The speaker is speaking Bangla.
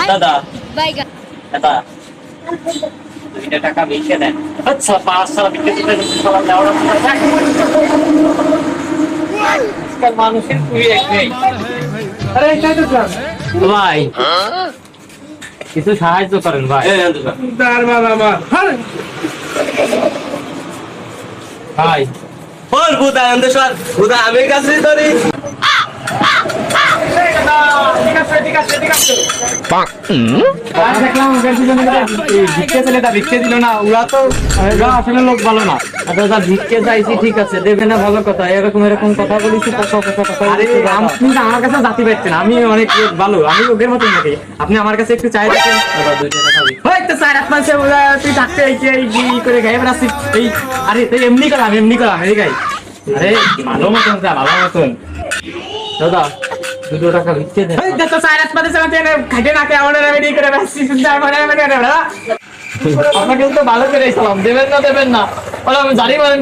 দাদা বাইগান দাদা 2 টাকা ভিক্ষে দেন। আচ্ছা 5 টাকা ভিক্ষে দিতে সালাম দেওয়ার আজকাল মানুষের কুড়ি এক নেই। আরে এটাই তো স্যার ভাই কিছু সাহায্য করেন ভাই। ভাই ওর বুদা আনন্দেশ্বর বুদা আমি কাছে ধরি ভিক্ষে দিল না, ওরা তো আসলে লোক ভালো না। দাদা ভিক্ষে চাইছি ঠিক আছে, দেবে না ভালো কথা, এরকম এরকম কথা বলেছি আমার কাছে জাতি পাচ্ছেন, আমি অনেক ভালো, আমি লোকের মতন নাকি? আপনি আমার কাছে একটু চাই দেখেন তুই থাকতে করে গায়ে বেড়াচ্ছিস এই। আরে তুই এমনি করাম এই গাই। আরে ভালো মতন যা, ভালো মতন দাদা 2 টাকা ভিক্ষে দেন। আপনাকে তো ভালো করে সালাম দেবেন না ওরা আমি জানি বলেন